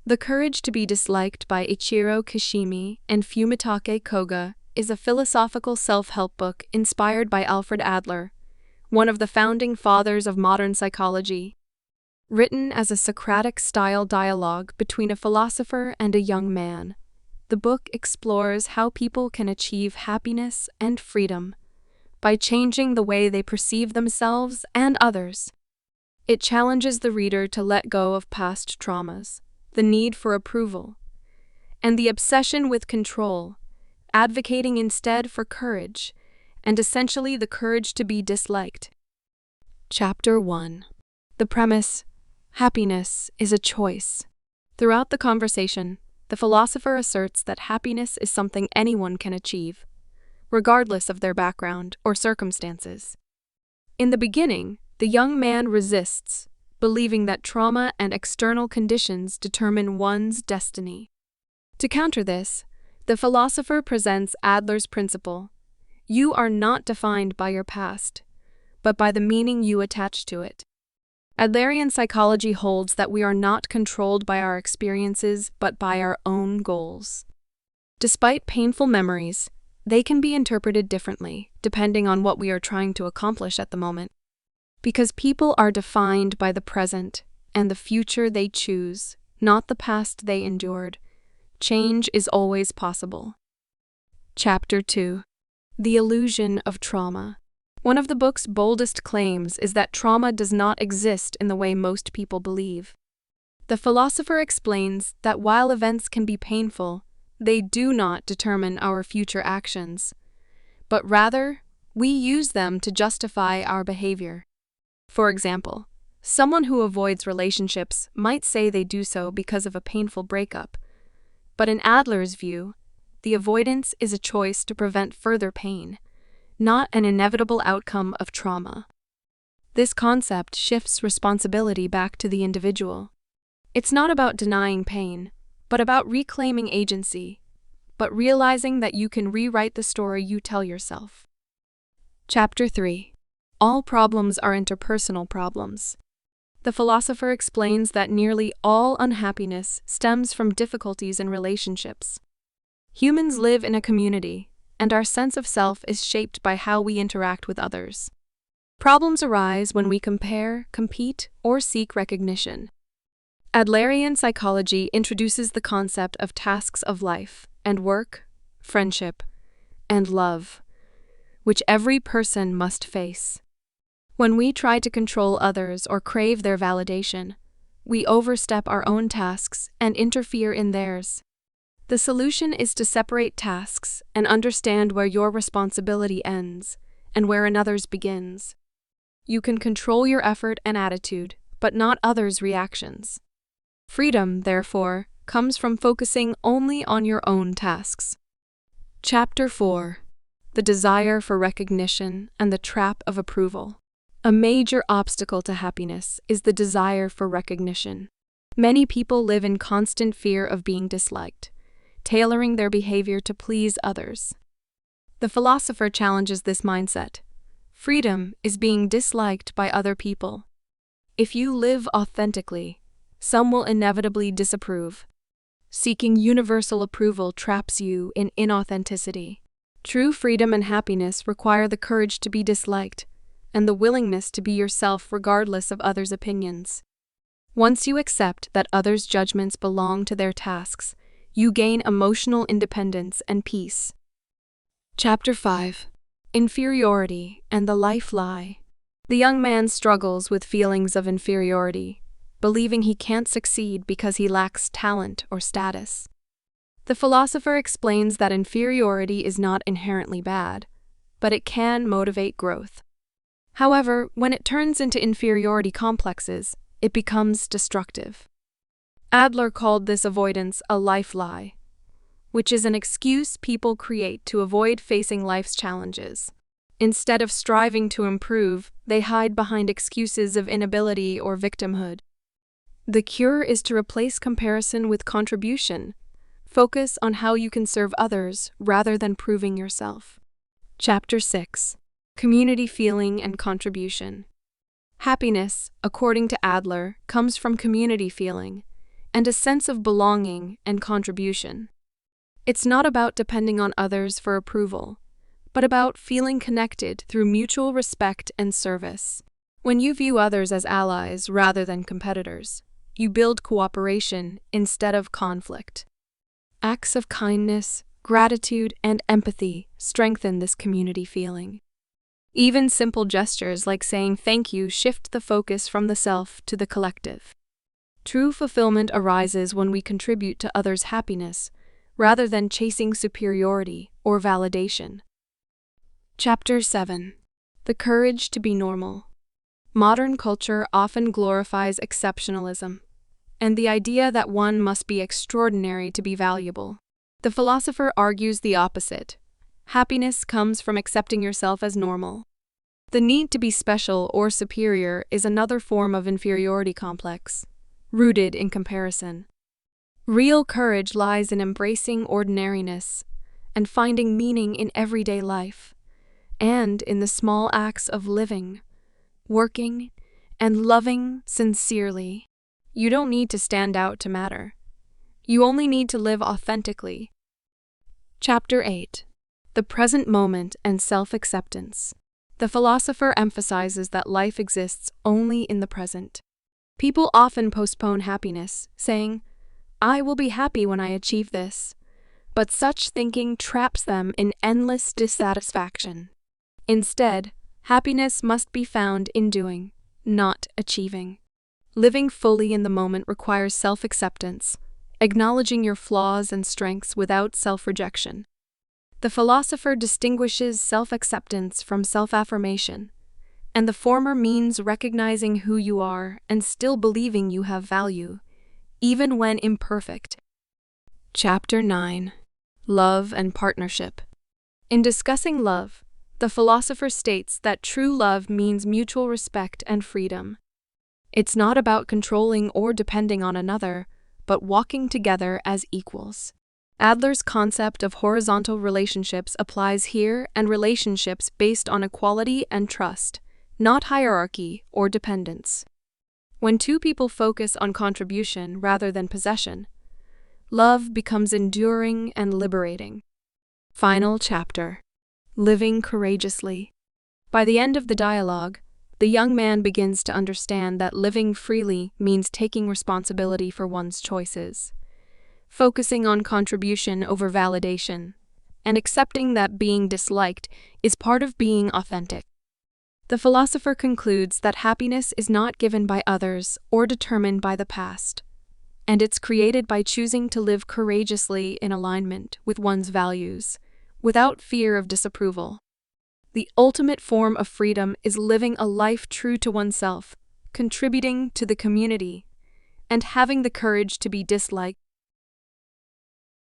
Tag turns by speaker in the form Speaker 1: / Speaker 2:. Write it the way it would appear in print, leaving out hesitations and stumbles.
Speaker 1: The Courage to be Disliked by Ichiro Kishimi and Fumitake Koga is a philosophical self-help book inspired by Alfred Adler, one of the founding fathers of modern psychology. Written as a Socratic-style dialogue between a philosopher and a young man, the book explores how people can achieve happiness and freedom by changing the way they perceive themselves and others. It challenges the reader to let go of past traumas, the need for approval, and the obsession with control, advocating instead for courage, and essentially the courage to be disliked. Chapter 1. The premise: happiness is a choice. Throughout the conversation, the philosopher asserts that happiness is something anyone can achieve, regardless of their background or circumstances. In the beginning, the young man resists, believing that trauma and external conditions determine one's destiny. To counter this, the philosopher presents Adler's principle: you are not defined by your past, but by the meaning you attach to it. Adlerian psychology holds that we are not controlled by our experiences but by our own goals. Despite painful memories, they can be interpreted differently, depending on what we are trying to accomplish at the moment. Because people are defined by the present and the future they choose, not the past they endured, change is always possible. Chapter 2. The Illusion of Trauma. One of the book's boldest claims is that trauma does not exist in the way most people believe. The philosopher explains that while events can be painful, they do not determine our future actions, but rather, we use them to justify our behavior. For example, someone who avoids relationships might say they do so because of a painful breakup, but in Adler's view, the avoidance is a choice to prevent further pain, not an inevitable outcome of trauma. This concept shifts responsibility back to the individual. It's not about denying pain, but about reclaiming agency, but realizing that you can rewrite the story you tell yourself. Chapter 3. All problems are interpersonal problems. The philosopher explains that nearly all unhappiness stems from difficulties in relationships. Humans live in a community, and our sense of self is shaped by how we interact with others. Problems arise when we compare, compete, or seek recognition. Adlerian psychology introduces the concept of tasks of life and work, friendship, and love, which every person must face. When we try to control others or crave their validation, we overstep our own tasks and interfere in theirs. The solution is to separate tasks and understand where your responsibility ends and where another's begins. You can control your effort and attitude, but not others' reactions. Freedom, therefore, comes from focusing only on your own tasks. Chapter 4. The Desire for Recognition and the Trap of Approval. A major obstacle to happiness is the desire for recognition. Many people live in constant fear of being disliked, tailoring their behavior to please others. The philosopher challenges this mindset. Freedom is being disliked by other people. If you live authentically, some will inevitably disapprove. Seeking universal approval traps you in inauthenticity. True freedom and happiness require the courage to be disliked, and the willingness to be yourself regardless of others' opinions. Once you accept that others' judgments belong to their tasks, you gain emotional independence and peace. Chapter 5. Inferiority and the Life Lie. The young man struggles with feelings of inferiority, believing he can't succeed because he lacks talent or status. The philosopher explains that inferiority is not inherently bad, but it can motivate growth. However, when it turns into inferiority complexes, it becomes destructive. Adler called this avoidance a life lie, which is an excuse people create to avoid facing life's challenges. Instead of striving to improve, they hide behind excuses of inability or victimhood. The cure is to replace comparison with contribution. Focus on how you can serve others rather than proving yourself. Chapter 6. Community Feeling and Contribution. Happiness, according to Adler, comes from community feeling, and a sense of belonging and contribution. It's not about depending on others for approval, but about feeling connected through mutual respect and service. When you view others as allies rather than competitors, you build cooperation instead of conflict. Acts of kindness, gratitude, and empathy strengthen this community feeling. Even simple gestures like saying thank you shift the focus from the self to the collective. True fulfillment arises when we contribute to others' happiness, rather than chasing superiority or validation. Chapter 7. The Courage to be Normal. Modern culture often glorifies exceptionalism, and the idea that one must be extraordinary to be valuable. The philosopher argues the opposite. Happiness comes from accepting yourself as normal. The need to be special or superior is another form of inferiority complex, rooted in comparison. Real courage lies in embracing ordinariness and finding meaning in everyday life, and in the small acts of living, working, and loving sincerely. You don't need to stand out to matter. You only need to live authentically. Chapter 8. The Present Moment and Self-Acceptance. The philosopher emphasizes that life exists only in the present. People often postpone happiness, saying, "I will be happy when I achieve this." But such thinking traps them in endless dissatisfaction. Instead, happiness must be found in doing, not achieving. Living fully in the moment requires self-acceptance, acknowledging your flaws and strengths without self-rejection. The philosopher distinguishes self-acceptance from self-affirmation, and the former means recognizing who you are and still believing you have value, even when imperfect. Chapter 9. Love and Partnership. In discussing love, the philosopher states that true love means mutual respect and freedom. It's not about controlling or depending on another, but walking together as equals. Adler's concept of horizontal relationships applies here, and relationships based on equality and trust, not hierarchy or dependence. When two people focus on contribution rather than possession, love becomes enduring and liberating. Final chapter. Living courageously. By the end of the dialogue, the young man begins to understand that living freely means taking responsibility for one's choices, focusing on contribution over validation, and accepting that being disliked is part of being authentic. The philosopher concludes that happiness is not given by others or determined by the past, and it's created by choosing to live courageously in alignment with one's values, without fear of disapproval. The ultimate form of freedom is living a life true to oneself, contributing to the community, and having the courage to be disliked